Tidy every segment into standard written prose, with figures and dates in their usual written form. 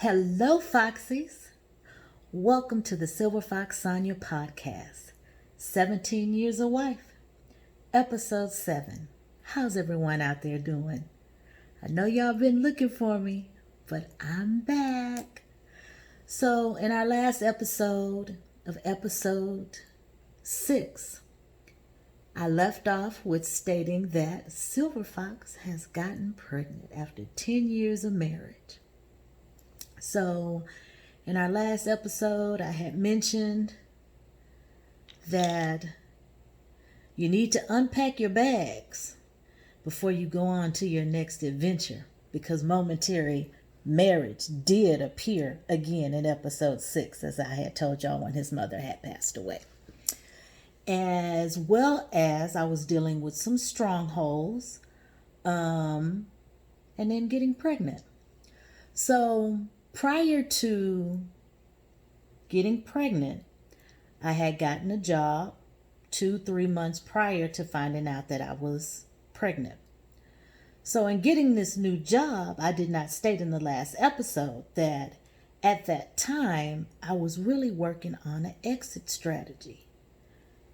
Hello, Foxies. Welcome to the SilverFox Sonya podcast. 17 Years a Wife, episode 7. How's everyone out there doing? I know y'all been looking for me, but I'm back. So, in our last episode of episode 6, I left off with stating that SilverFox has gotten pregnant after 10 years of marriage. So, in our last episode, I had mentioned that you need to unpack your bags before you go on to your next adventure, because Momentary Marriage did appear again in episode 6, as I had told y'all when his mother had passed away. As well as I was dealing with some strongholds, and then getting pregnant. So, prior to getting pregnant, I had gotten a job 2-3 months prior to finding out that I was pregnant. So in getting this new job, I did not state in the last episode that at that time I was really working on an exit strategy.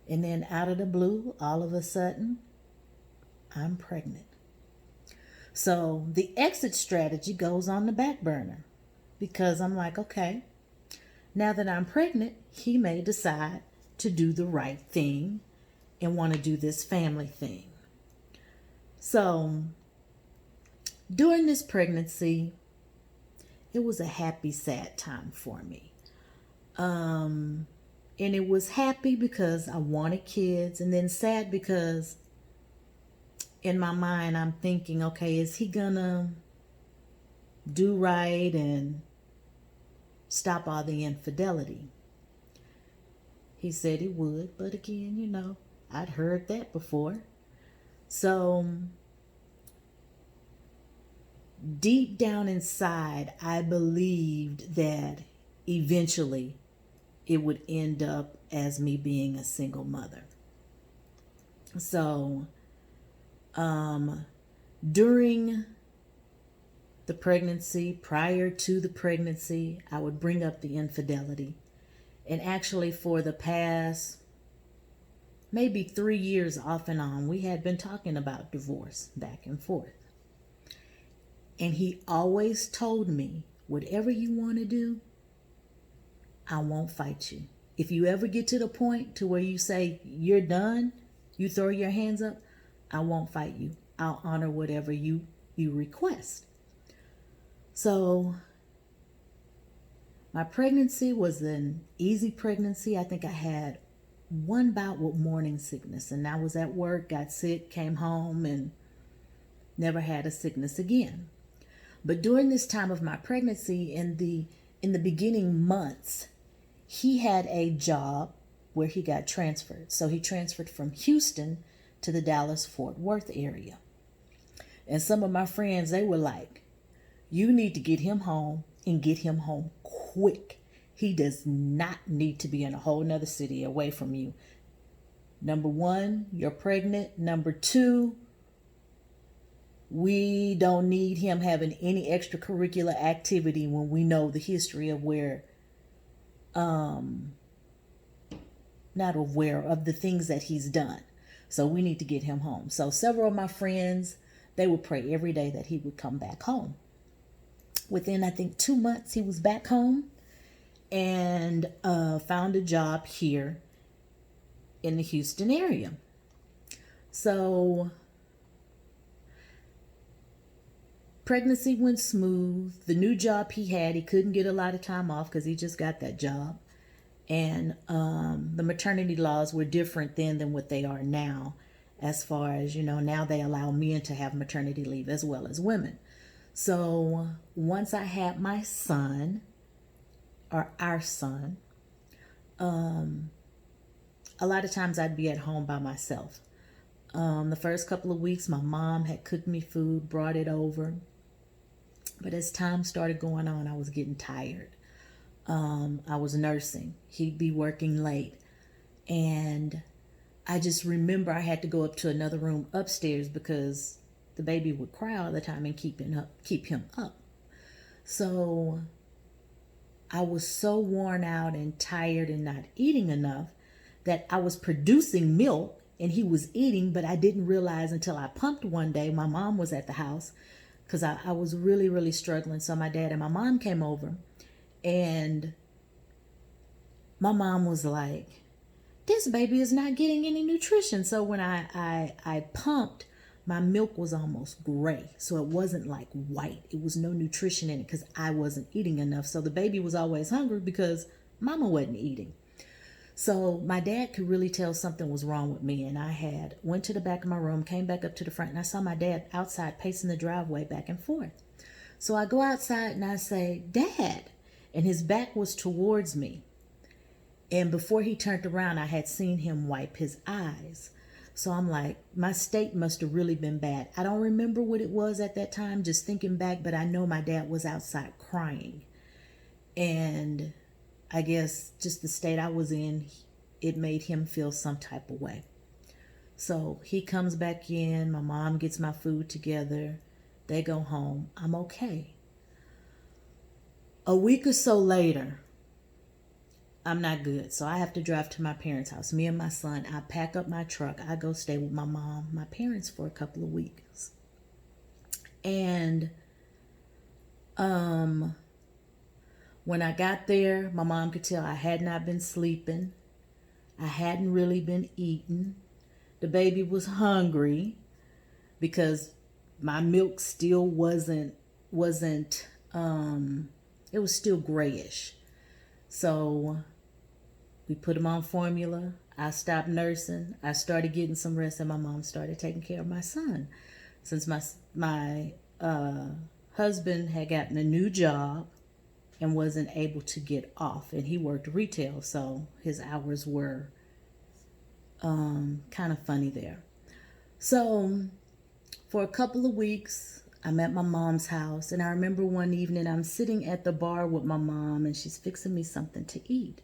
And then out of the blue, all of a sudden, I'm pregnant. So the exit strategy goes on the back burner. Because I'm like, okay, now that I'm pregnant, he may decide to do the right thing and want to do this family thing. So during this pregnancy, it was a happy, sad time for me. And it was happy because I wanted kids, and then sad because in my mind, I'm thinking, okay, is he gonna do right and stop all the infidelity? He said he would, but again, I'd heard that before. So deep down inside, I believed that eventually it would end up as me being a single mother. So during the pregnancy, prior to the pregnancy, I would bring up the infidelity. And actually for the past maybe 3 years off and on, we had been talking about divorce back and forth. And he always told me, whatever you want to do, I won't fight you. If you ever get to the point to where you say you're done, you throw your hands up, I won't fight you. I'll honor whatever you request. So my pregnancy was an easy pregnancy. I think I had one bout with morning sickness, and I was at work, got sick, came home, and never had a sickness again. But during this time of my pregnancy, in the beginning months, he had a job where he got transferred. So he transferred from Houston to the Dallas-Fort Worth area. And some of my friends, they were like, you need to get him home and get him home quick. He does not need to be in a whole nother city away from you. Number one, you're pregnant. Number two, we don't need him having any extracurricular activity when we know the history of of the things that he's done. So we need to get him home. So several of my friends, they would pray every day that he would come back home. Within, I think, 2 months, he was back home and found a job here in the Houston area. So pregnancy went smooth. The new job he had, he couldn't get a lot of time off because he just got that job. And the maternity laws were different then than what they are now. As far as, now they allow men to have maternity leave as well as women. So once I had my son, or our son, a lot of times I'd be at home by myself. The first couple of weeks, my mom had cooked me food, brought it over. But as time started going on, I was getting tired. I was nursing. He'd be working late. And I just remember I had to go up to another room upstairs because the baby would cry all the time and keep him up. So I was so worn out and tired and not eating enough that I was producing milk and he was eating, but I didn't realize until I pumped one day. My mom was at the house because I was really, really struggling. So my dad and my mom came over, and my mom was like, this baby is not getting any nutrition. So when I pumped, my milk was almost gray. So it wasn't like white. It was no nutrition in it because I wasn't eating enough. So the baby was always hungry because mama wasn't eating. So my dad could really tell something was wrong with me. And I went to the back of my room, came back up to the front, and I saw my dad outside pacing the driveway back and forth. So I go outside and I say, Dad. And his back was towards me. And before he turned around, I had seen him wipe his eyes. So I'm like, my state must have really been bad. I don't remember what it was at that time, just thinking back, but I know my dad was outside crying. And I guess just the state I was in, it made him feel some type of way. So he comes back in, my mom gets my food together, they go home, I'm okay. A week or so later, I'm not good. So I have to drive to my parents' house. Me and my son, I pack up my truck. I go stay with my mom, my parents for a couple of weeks. And when I got there, my mom could tell I had not been sleeping. I hadn't really been eating. The baby was hungry because my milk still wasn't it was still grayish. So we put him on formula. I stopped nursing. I started getting some rest, and my mom started taking care of my son. Since my husband had gotten a new job and wasn't able to get off, and he worked retail, so his hours were kind of funny there. So for a couple of weeks, I'm at my mom's house, and I remember one evening I'm sitting at the bar with my mom, and she's fixing me something to eat.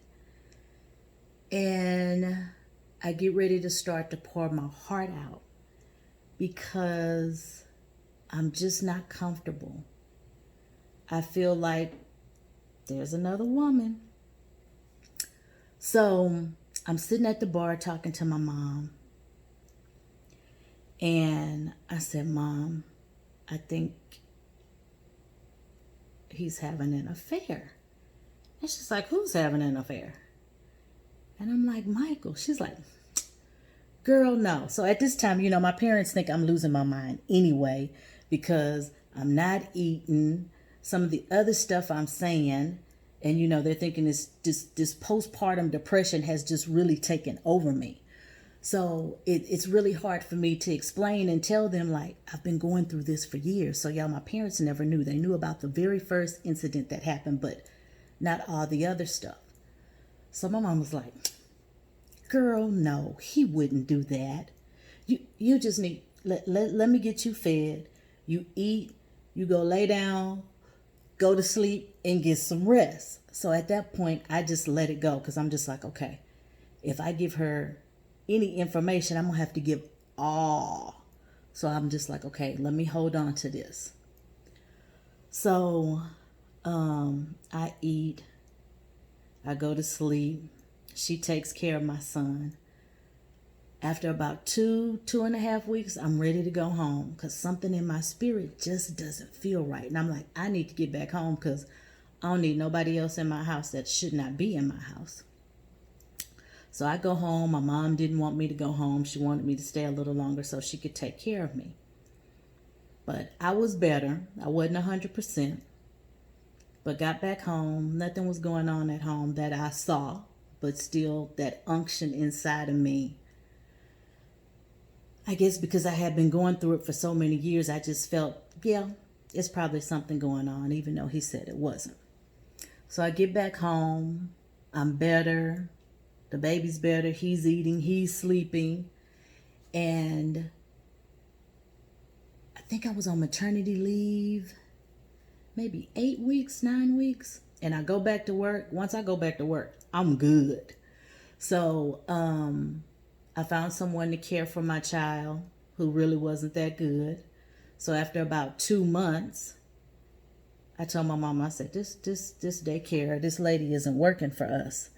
And I get ready to start to pour my heart out because I'm just not comfortable. I feel like there's another woman. So I'm sitting at the bar talking to my mom, and I said, Mom, I think he's having an affair. And she's like, who's having an affair? And I'm like, Michael. She's like, girl, no. So at this time, my parents think I'm losing my mind anyway because I'm not eating some of the other stuff I'm saying. And, they're thinking this postpartum depression has just really taken over me. So it's really hard for me to explain and tell them, like, I've been going through this for years. So, my parents never knew. They knew about the very first incident that happened, but not all the other stuff. So my mom was like, girl, no, he wouldn't do that. You just need, let me get you fed. You eat, you go lay down, go to sleep, and get some rest. So at that point, I just let it go because I'm just like, okay, if I give her any information, I'm going to have to give all. So I'm just like, okay, let me hold on to this. So I eat, I go to sleep. She takes care of my son. After about 2.5 weeks, I'm ready to go home because something in my spirit just doesn't feel right. And I'm like, I need to get back home because I don't need nobody else in my house that should not be in my house. So I go home. My mom didn't want me to go home. She wanted me to stay a little longer so she could take care of me. But I was better. I wasn't 100%. But got back home. Nothing was going on at home that I saw. But still, that unction inside of me, I guess because I had been going through it for so many years, I just felt, yeah, it's probably something going on, even though he said it wasn't. So I get back home. I'm better. The baby's better. He's eating. He's sleeping. And I think I was on maternity leave, maybe 8 weeks, 9 weeks. And I go back to work. Once I go back to work, I'm good. So I found someone to care for my child who really wasn't that good. So after about 2 months, I told my mom, I said, this daycare, this lady isn't working for us.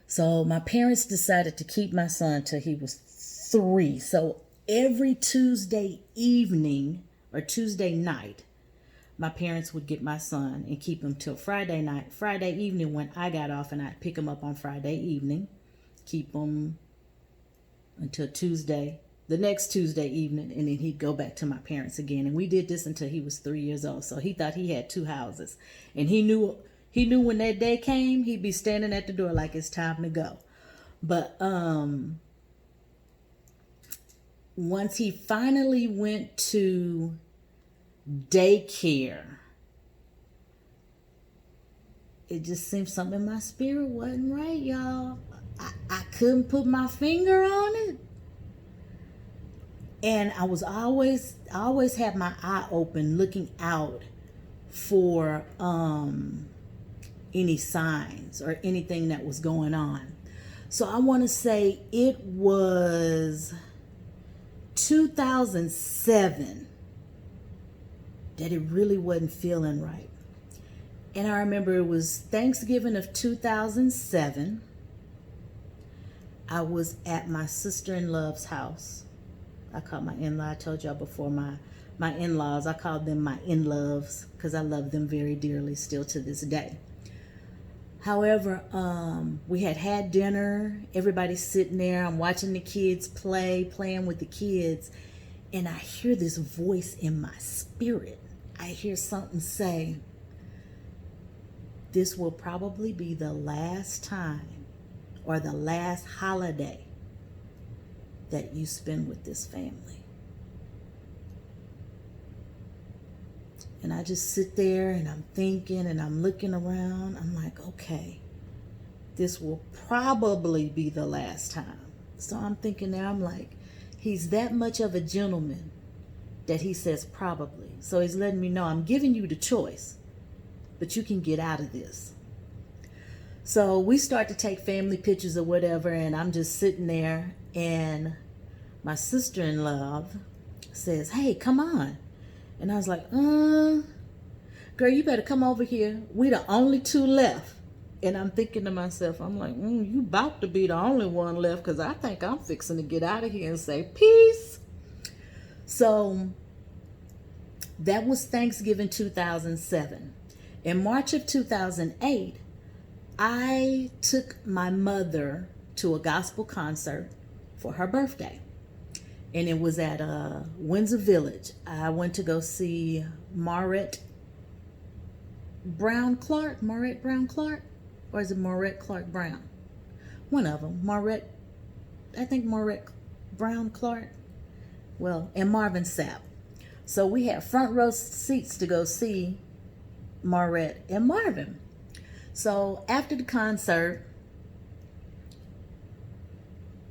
So my parents decided to keep my son till he was 3. So every Tuesday evening or Tuesday night, my parents would get my son and keep him till Friday night. Friday evening when I got off, and I'd pick him up on Friday evening, keep him until Tuesday, the next Tuesday evening, and then he'd go back to my parents again. And we did this until he was 3 years old. So he thought he had 2 houses. And he knew when that day came, he'd be standing at the door like it's time to go. But once he finally went to daycare, it just seemed something in my spirit wasn't right, y'all. I couldn't put my finger on it. And I always had my eye open, looking out for any signs or anything that was going on. So I want to say it was 2007 that it really wasn't feeling right. And I remember it was Thanksgiving of 2007. I was at my sister-in-law's house. I called my in-law. I told y'all before, my in-laws, I called them my in-loves because I love them very dearly still to this day. However, we had dinner. Everybody's sitting there. I'm watching the kids playing with the kids. And I hear this voice in my spirit. I hear something say, this will probably be the last time or the last holiday that you spend with this family. And I just sit there and I'm thinking and I'm looking around. I'm like, okay, this will probably be the last time. So I'm thinking now, I'm like, he's that much of a gentleman that he says probably. So he's letting me know, I'm giving you the choice, but you can get out of this. So we start to take family pictures or whatever, and I'm just sitting there, and my sister-in-law says, hey, come on. And I was like, girl, you better come over here. We the only 2 left. And I'm thinking to myself, I'm like, you about to be the only one left, because I think I'm fixing to get out of here and say peace. So that was Thanksgiving 2007. In March of 2008, I took my mother to a gospel concert for her birthday. And it was at Windsor Village. I went to go see Maurette Brown Clark? Or is it Maurette Clark Brown? One of them. I think Maurette Brown Clark. Well, and Marvin Sapp. So we had front row seats to go see Maurette and Marvin. So after the concert,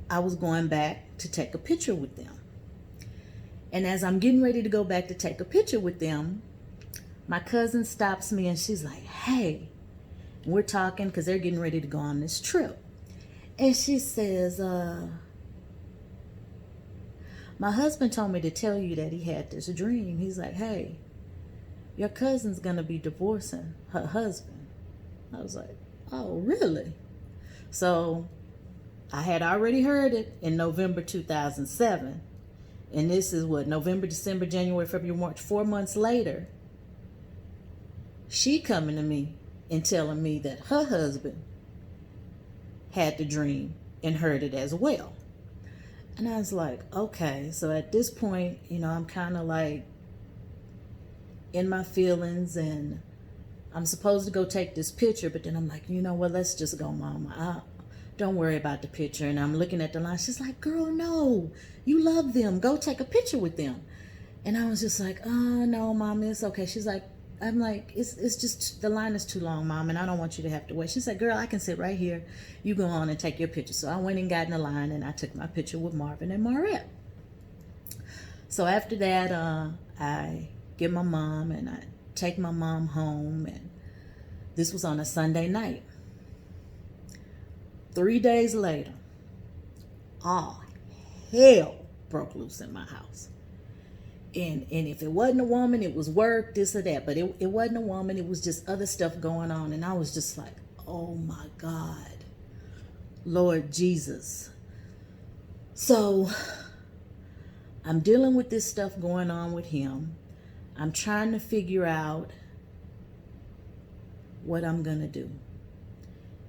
I was going back to take a picture with them. And as I'm getting ready to go back to take a picture with them, my cousin stops me and she's like, hey, and we're talking because they're getting ready to go on this trip. And she says, my husband told me to tell you that he had this dream. He's like, hey, your cousin's going to be divorcing her husband. I was like, oh, really? So I had already heard it in November 2007. And this is what, November, December, January, February, March, 4 months later. She coming to me and telling me that her husband had the dream and heard it as well. And I was like, okay. So at this point, I'm kind of like in my feelings, and I'm supposed to go take this picture, but then I'm like, you know what, let's just go, Mama. Don't worry about the picture. And I'm looking at the line. She's like, girl, no, you love them. Go take a picture with them. And I was just like, oh, no, Mom, it's okay. She's like, I'm like, it's just, the line is too long, Mom, and I don't want you to have to wait. She said, girl, I can sit right here. You go on and take your picture. So I went and got in the line, and I took my picture with Marvin and Maurette. So after that, I get my mom, and I take my mom home, and this was on a Sunday night. 3 days later, all hell broke loose in my house. And if it wasn't a woman, it was work, this or that. But it wasn't a woman, it was just other stuff going on. And I was just like, oh my God, Lord Jesus. So I'm dealing with this stuff going on with him. I'm trying to figure out what I'm going to do.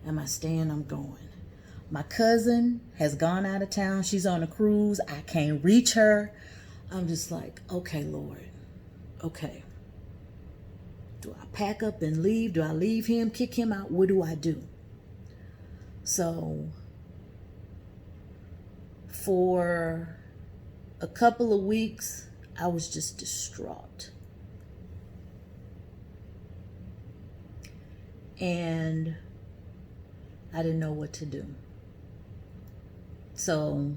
Am I staying? I'm going. My cousin has gone out of town. She's on a cruise. I can't reach her. I'm just like, okay, Lord. Okay. Do I pack up and leave? Do I leave him, kick him out? What do I do? So for a couple of weeks, I was just distraught. And I didn't know what to do. So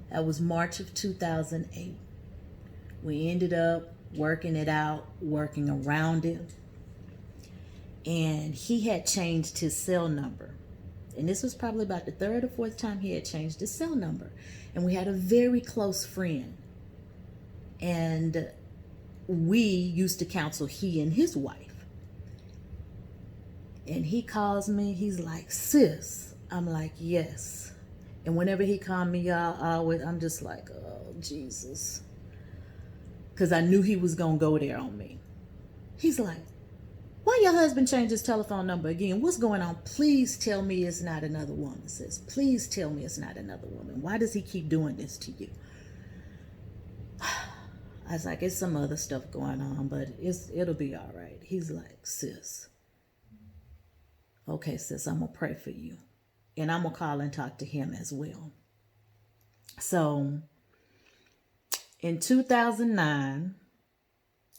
that was March of 2008. We ended up working it out, working around it. And he had changed his cell number. And this was probably about the third or fourth time he had changed his cell number. And we had a very close friend. And we used to counsel he and his wife. And he calls me, he's like, sis. I'm like, yes. And whenever he called me, y'all, I'm just like, oh, Jesus. Because I knew he was going to go there on me. He's like, why your husband changed his telephone number again? What's going on? Please tell me it's not another woman, sis. Please tell me it's not another woman. Why does he keep doing this to you? I was like, it's some other stuff going on, but it'll be all right. He's like, sis. Okay, sis, I'm going to pray for you. And I'm going to call and talk to him as well. So in 2009,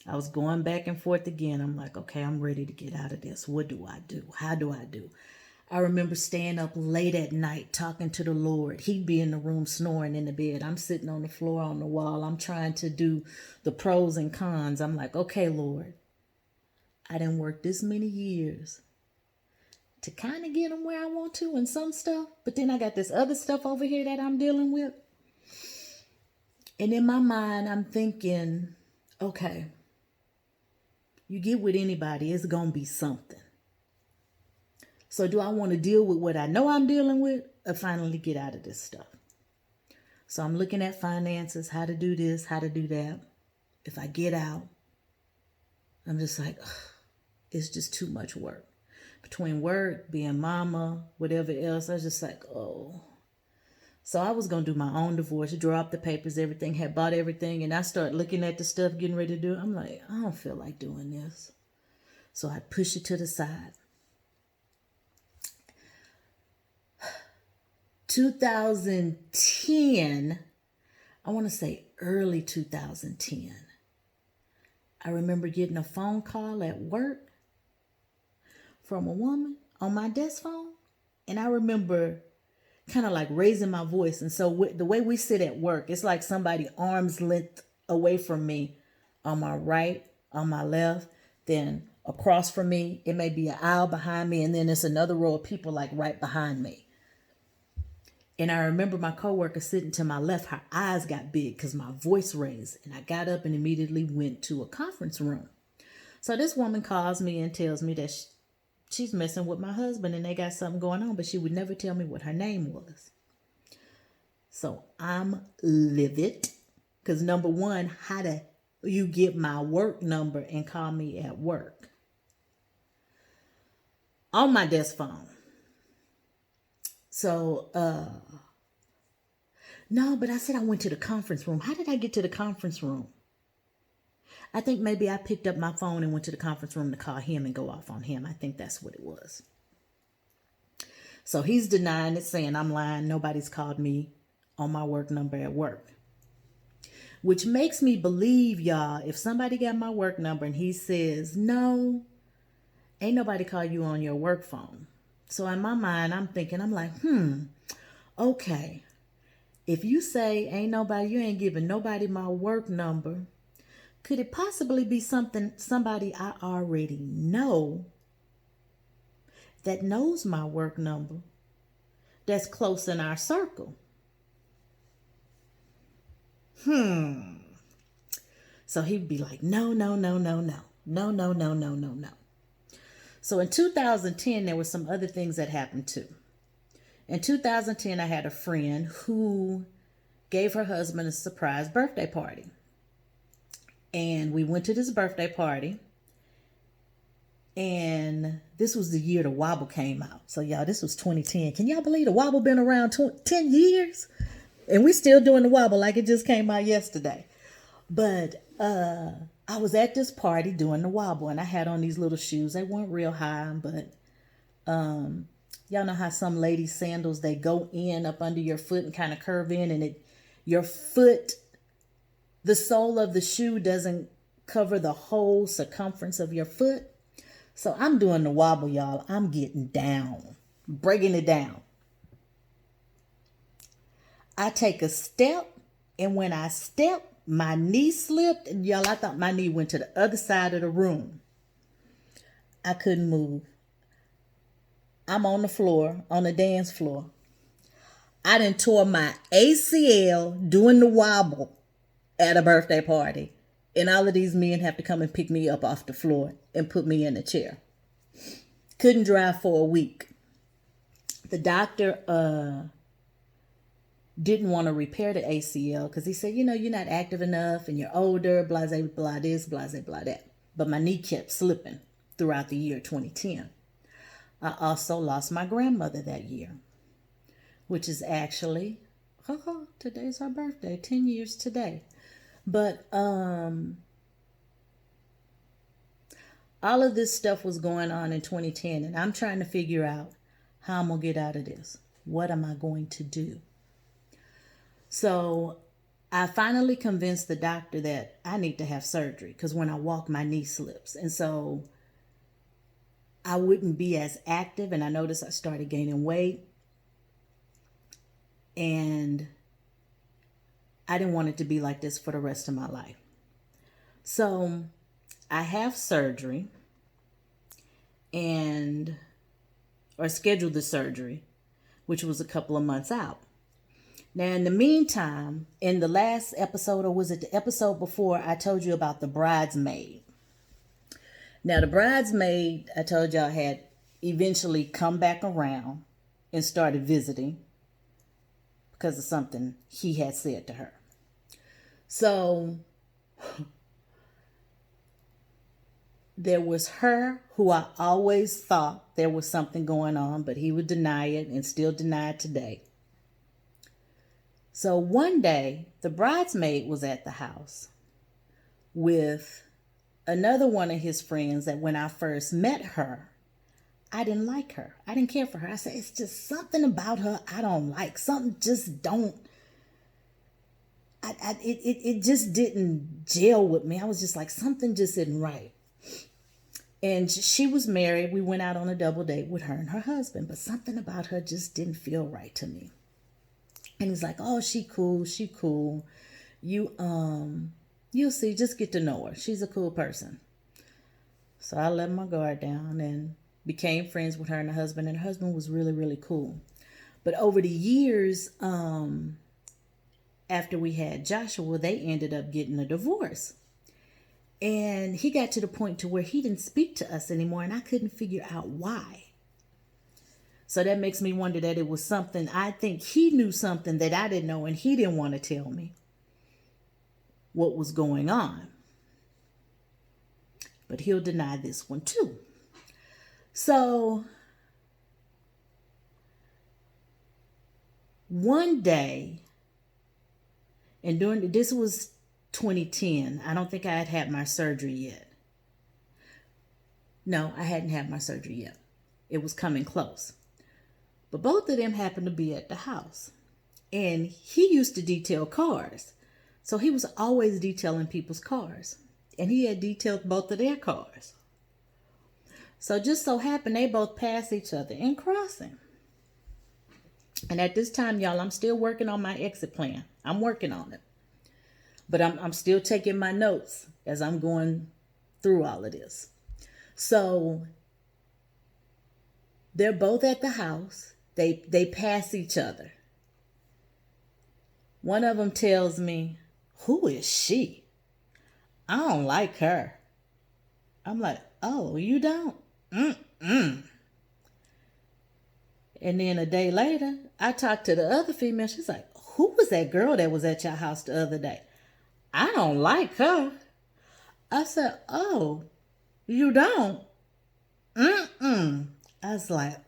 I was going back and forth again. I'm like, okay, I'm ready to get out of this. What do I do? How do I do? I remember staying up late at night talking to the Lord. He'd be in the room snoring in the bed. I'm sitting on the floor on the wall. I'm trying to do the pros and cons. I'm like, okay, Lord, I didn't work this many years to kind of get him where I want to and some stuff. But then I got this other stuff over here that I'm dealing with. And in my mind, I'm thinking, okay, you get with anybody, it's going to be something. So do I want to deal with what I know I'm dealing with or finally get out of this stuff? So I'm looking at finances, how to do this, how to do that. If I get out, I'm just like, ugh, it's just too much work. Between work, being mama, whatever else, I was just like, oh. So I was going to do my own divorce, draw up the papers, everything, had bought everything. And I started looking at the stuff, getting ready to do it. I'm like, I don't feel like doing this. So I push it to the side. 2010, I want to say early 2010, I remember getting a phone call at work from a woman on my desk phone. And I remember kind of like raising my voice. And so the way we sit at work, it's like somebody arm's length away from me on my right, on my left, then across from me, it may be an aisle behind me. And then there's another row of people like right behind me. And I remember my coworker sitting to my left, her eyes got big because my voice raised. And I got up and immediately went to a conference room. So this woman calls me and tells me that she's messing with my husband and they got something going on, but she would never tell me what her name was. So I'm livid because number one, how do you get my work number and call me at work? On my desk phone. So, no, but I said I went to the conference room. How did I get to the conference room? I think maybe I picked up my phone and went to the conference room to call him and go off on him. I think that's what it was. So he's denying it, saying I'm lying. Nobody's called me on my work number at work. Which makes me believe, y'all, if somebody got my work number and he says, no, ain't nobody call you on your work phone. So in my mind, I'm thinking, I'm like, okay. If you say ain't nobody, you ain't giving nobody my work number, could it possibly be somebody I already know that knows my work number that's close in our circle? So he'd be like, no, no, no, no, no, no, no, no, no, no, no. So in 2010, there were some other things that happened too. In 2010, I had a friend who gave her husband a surprise birthday party. And we went to this birthday party. And this was the year the wobble came out. So y'all, this was 2010. Can y'all believe the wobble been around 10 years? And we still doing the wobble like it just came out yesterday. But I was at this party doing the wobble, and I had on these little shoes. They weren't real high, but y'all know how some ladies' sandals, they go in up under your foot and kind of curve in, and your foot, the sole of the shoe doesn't cover the whole circumference of your foot. So I'm doing the wobble, y'all. I'm getting down, breaking it down. I take a step, and when I step, my knee slipped, and y'all, I thought my knee went to the other side of the room. I couldn't move. I'm on the floor, on the dance floor. I done tore my ACL doing the wobble at a birthday party. And all of these men have to come and pick me up off the floor and put me in a chair. Couldn't drive for a week. The doctor didn't want to repair the ACL because he said, you're not active enough and you're older, blah, blah, blah, this, blah, blah, blah, that. But my knee kept slipping throughout the year 2010. I also lost my grandmother that year, which is actually, today's her birthday, 10 years today. But all of this stuff was going on in 2010, and I'm trying to figure out how I'm going to get out of this. What am I going to do? So I finally convinced the doctor that I need to have surgery because when I walk, my knee slips. And so I wouldn't be as active, and I noticed I started gaining weight. And I didn't want it to be like this for the rest of my life. So I have surgery or scheduled the surgery, which was a couple of months out. Now, in the meantime, in the last episode, or was it the episode before, I told you about the bridesmaid. Now, the bridesmaid, I told y'all, had eventually come back around and started visiting because of something he had said to her. So there was her who I always thought there was something going on, but he would deny it and still deny it today. So one day, the bridesmaid was at the house with another one of his friends that when I first met her, I didn't like her. I didn't care for her. I said, it's just something about her I don't like. Something just don't. It just didn't gel with me. I was just like, something just isn't right. And she was married. We went out on a double date with her and her husband, but something about her just didn't feel right to me. And he's like, oh, she cool. You'll see, just get to know her. She's a cool person. So I let my guard down and became friends with her and her husband. And her husband was really, really cool. But over the years, after we had Joshua, they ended up getting a divorce. And he got to the point to where he didn't speak to us anymore. And I couldn't figure out why. So that makes me wonder that it was something, I think he knew something that I didn't know and he didn't want to tell me what was going on. But he'll deny this one too. So one day, and this was 2010, I don't think I had my surgery yet. No, I hadn't had my surgery yet. It was coming close. But both of them happened to be at the house. And he used to detail cars. So he was always detailing people's cars. And he had detailed both of their cars. So just so happened they both passed each other in crossing. And at this time, y'all, I'm still working on my exit plan. I'm working on it. But I'm still taking my notes as I'm going through all of this. So they're both at the house. They pass each other. One of them tells me, who is she? I don't like her. I'm like, oh, you don't? Mm-mm. And then a day later, I talked to the other female. She's like, who was that girl that was at your house the other day? I don't like her. I said, oh, you don't? Mm-mm. I was like,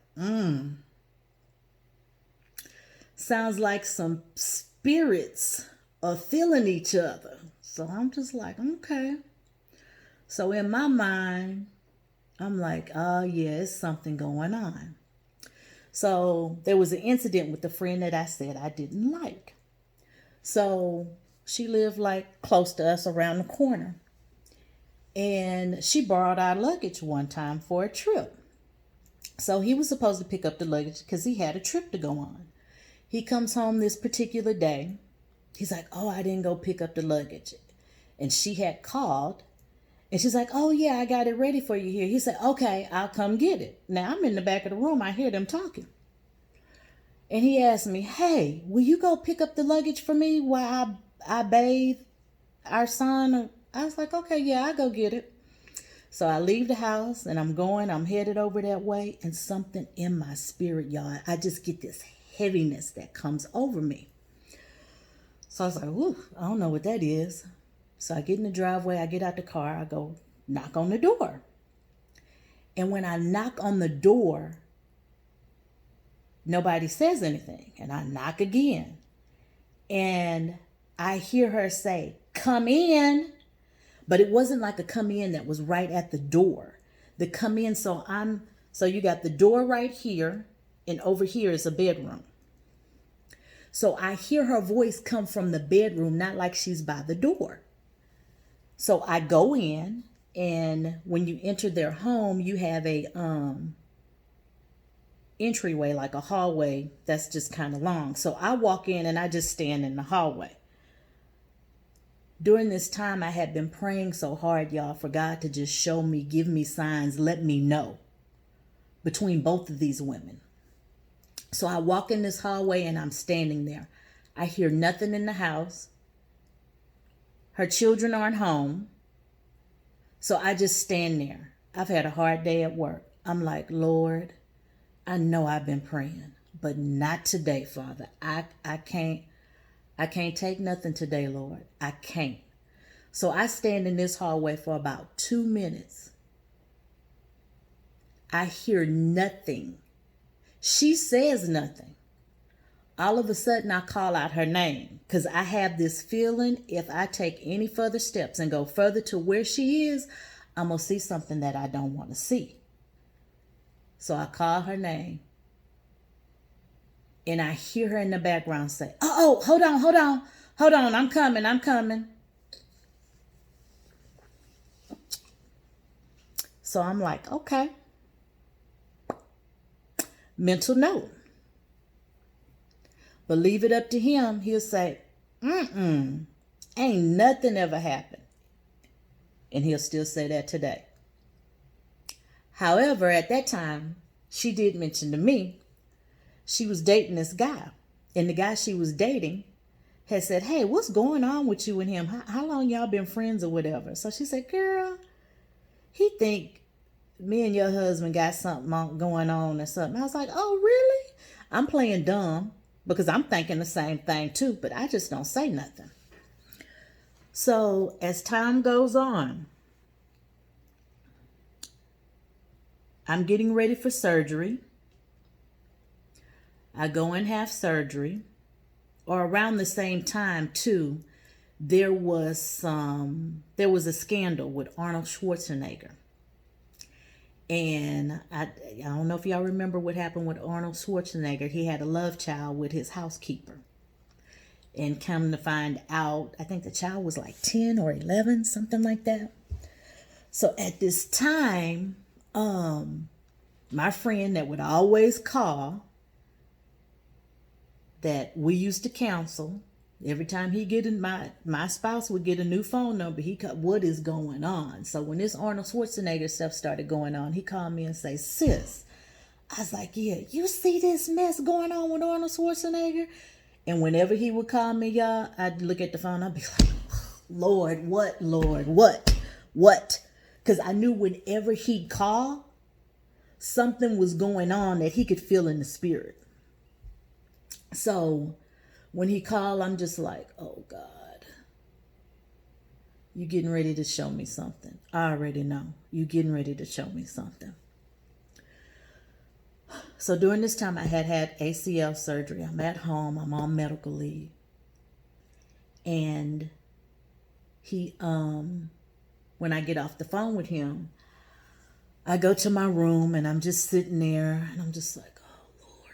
sounds like some spirits are feeling each other. So I'm just like, okay. So in my mind, I'm like, oh yeah, it's something going on. So there was an incident with the friend that I said I didn't like. So she lived like close to us around the corner. And she borrowed our luggage one time for a trip. So he was supposed to pick up the luggage because he had a trip to go on. He comes home this particular day. He's like, oh, I didn't go pick up the luggage. And she had called. And she's like, oh, yeah, I got it ready for you here. He said, okay, I'll come get it. Now, I'm in the back of the room. I hear them talking. And he asked me, hey, will you go pick up the luggage for me while I bathe our son? I was like, okay, yeah, I'll go get it. So I leave the house and I'm headed over that way. And something in my spirit, y'all, I just get this heaviness that comes over me. So I was like, ooh, I don't know what that is. So I get in the driveway, I get out the car, I go knock on the door. And when I knock on the door, nobody says anything. And I knock again. And I hear her say, come in. But it wasn't like a come in that was right at the door. The come in, so you got the door right here, and over here is a bedroom. So I hear her voice come from the bedroom, not like she's by the door. So I go in, and when you enter their home, you have a entryway, like a hallway that's just kind of long. So I walk in and I just stand in the hallway. During this time, I had been praying so hard, y'all, for God to just show me, give me signs, let me know between both of these women. So I walk in this hallway and I'm standing there. I hear nothing in the house. Her children aren't home. So I just stand there. I've had a hard day at work. I'm like, Lord, I know I've been praying, but not today, Father. I can't take nothing today, Lord. I can't. So I stand in this hallway for about 2 minutes. I hear nothing. She says nothing. All of a sudden, I call out her name because I have this feeling if I take any further steps and go further to where she is, I'm going to see something that I don't want to see. So I call her name. And I hear her in the background say, oh, hold on, I'm coming. So I'm like, okay. Mental note. But leave it up to him. He'll say, ain't nothing ever happened. And he'll still say that today. However, at that time, she did mention to me, she was dating this guy. And the guy she was dating had said, hey, what's going on with you and him? How long y'all been friends or whatever? So she said, girl, he think me and your husband got something going on or something. I was like, oh, really? I'm playing dumb because I'm thinking the same thing too, but I just don't say nothing. So as time goes on, I'm getting ready for surgery. I go and have surgery. Or around the same time too, there was a scandal with Arnold Schwarzenegger. And I don't know if y'all remember what happened with Arnold Schwarzenegger. He had a love child with his housekeeper. And come to find out, I think the child was like 10 or 11, something like that. So at this time, my friend that would always call, that we used to counsel, every time he get in, my spouse would get a new phone number. He called, what is going on? So when this Arnold Schwarzenegger stuff started going on, he called me and say, sis, I was like, yeah, you see this mess going on with Arnold Schwarzenegger? And whenever he would call me, y'all, I'd look at the phone, I'd be like, Lord, what, Lord, what? Because I knew whenever he'd call, something was going on that he could feel in the spirit. So when he called, I'm just like, oh God, you getting ready to show me something. I already know. You getting ready to show me something. So during this time, I had ACL surgery. I'm at home. I'm on medical leave. And he, when I get off the phone with him, I go to my room and I'm just sitting there and I'm just like, oh Lord,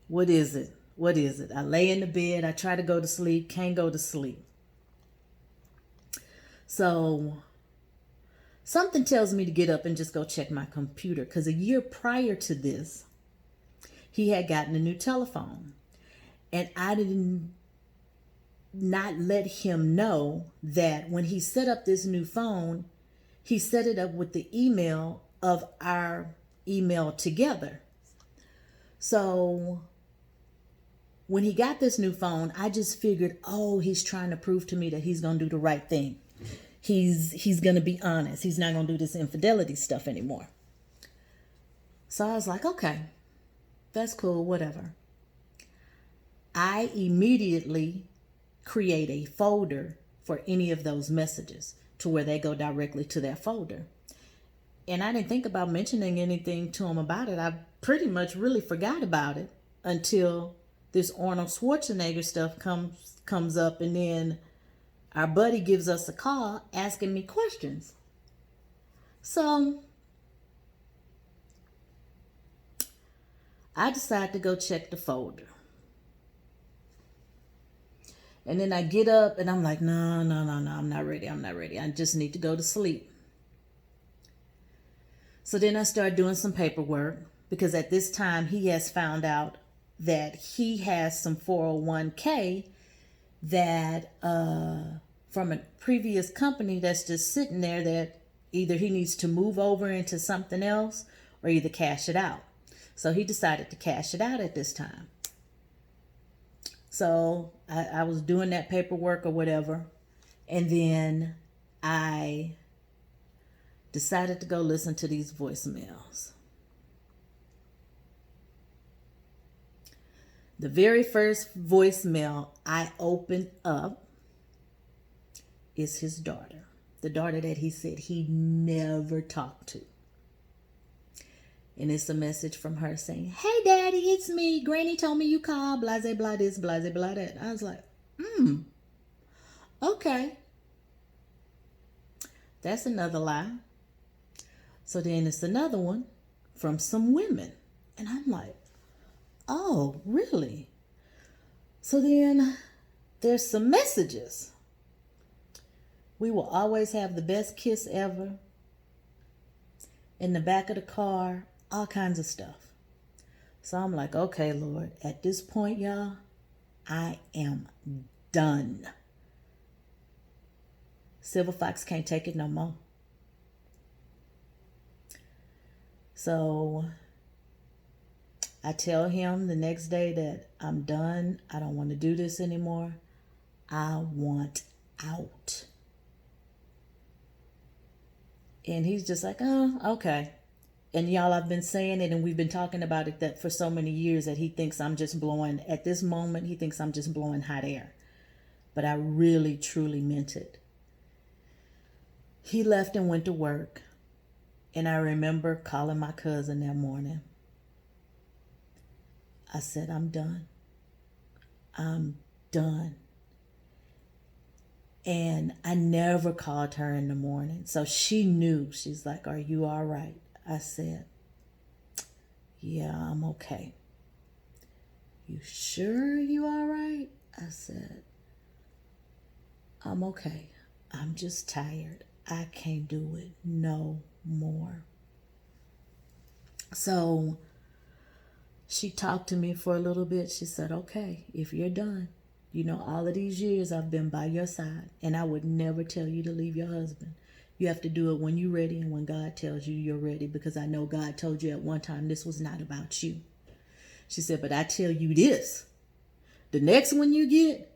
what is it? What is it? I lay in the bed. I try to go to sleep. Can't go to sleep. So something tells me to get up and just go check my computer, because a year prior to this, he had gotten a new telephone. And I did not let him know that when he set up this new phone, he set it up with the email of our email together. So when he got this new phone, I just figured, oh, he's trying to prove to me that he's going to do the right thing. He's going to be honest. He's not going to do this infidelity stuff anymore. So I was like, okay, that's cool, whatever. I immediately create a folder for any of those messages to where they go directly to their folder. And I didn't think about mentioning anything to him about it. I pretty much really forgot about it until this Arnold Schwarzenegger stuff comes up, and then our buddy gives us a call asking me questions. So I decided to go check the folder. And then I get up and I'm like, no, I'm not ready. I just need to go to sleep. So then I start doing some paperwork, because at this time he has found out that he has some 401k that from a previous company that's just sitting there, that either he needs to move over into something else or either cash it out. So he decided to cash it out at this time. So I was doing that paperwork or whatever, and then I decided to go listen to these voicemails. The very first voicemail I opened up is his daughter. The daughter that he said he never talked to. And it's a message from her saying, hey daddy, it's me. Granny told me you called, blase blah this, blase blah that. I was like, okay. That's another lie. So then it's another one from some women. And I'm like, oh, really? So then there's some messages. We will always have the best kiss ever. In the back of the car, all kinds of stuff. So I'm like, okay, Lord, at this point, y'all, I am done. SilverFox can't take it no more. So I tell him the next day that I'm done. I don't want to do this anymore. I want out. And he's just like, oh, okay. And y'all, I've been saying it and we've been talking about it that for so many years that he thinks I'm just blowing, at this moment, he thinks I'm just blowing hot air. But I really, truly meant it. He left and went to work. And I remember calling my cousin that morning. I said, I'm done. I'm done. And I never called her in the morning. So she knew. She's like, are you all right? I said, yeah, I'm okay. You sure you all right? I said, I'm okay. I'm just tired. I can't do it no more. So she talked to me for a little bit. She said, okay, if you're done, you know, all of these years I've been by your side, and I would never tell you to leave your husband. You have to do it when you're ready and when God tells you you're ready, because I know God told you at one time this was not about you. She said, but I tell you this, the next one you get,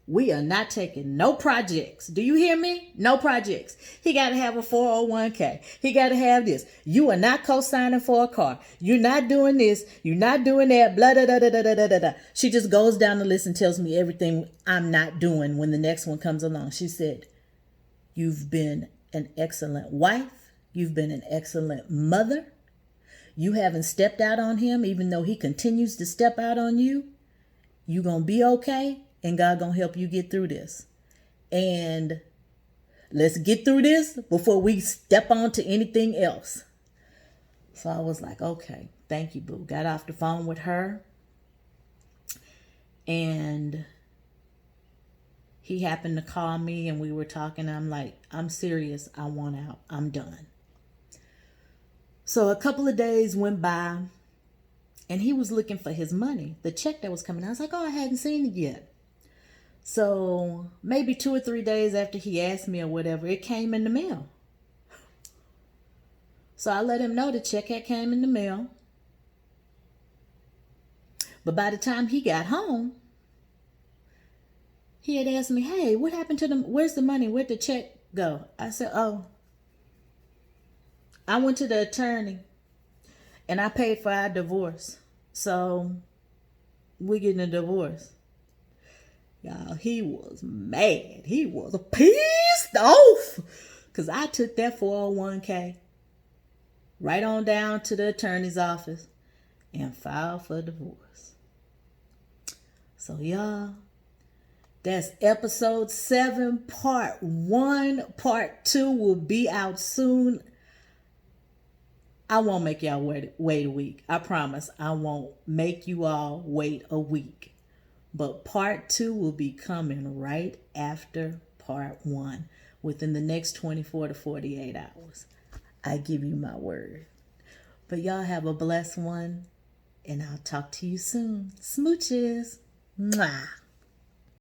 We are not taking no projects. Do you hear me? No projects. He got to have a 401k. He got to have this. You are not co-signing for a car. You're not doing this. You're not doing that. Blah, da, da, da, da, da, da, da. She just goes down the list and tells me everything I'm not doing when the next one comes along. She said, you've been an excellent wife. You've been an excellent mother. You haven't stepped out on him, even though he continues to step out on you. You're going to be okay. And God gonna help you get through this. And let's get through this before we step on to anything else. So I was like, okay, thank you, boo. Got off the phone with her. And he happened to call me and we were talking. I'm like, I'm serious. I want out. I'm done. So a couple of days went by and he was looking for his money, the check that was coming. I was like, oh, I hadn't seen it yet. So maybe 2 or 3 days after he asked me or whatever, it came in the mail. So I let him know the check had came in the mail. But by the time he got home, he had asked me, hey, what happened to them? Where's the money? Where'd the check go? I said, oh, I went to the attorney and I paid for our divorce. So we're getting a divorce. Y'all, he was mad. He was pissed off because I took that 401k right on down to the attorney's office and filed for divorce. So y'all, that's episode 7, part 1. Part 2 will be out soon. I won't make y'all wait a week. I promise I won't make you all wait a week. But part 2 will be coming right after part 1 within the next 24 to 48 hours. I give you my word. But y'all have a blessed one and I'll talk to you soon. Smooches. Mwah.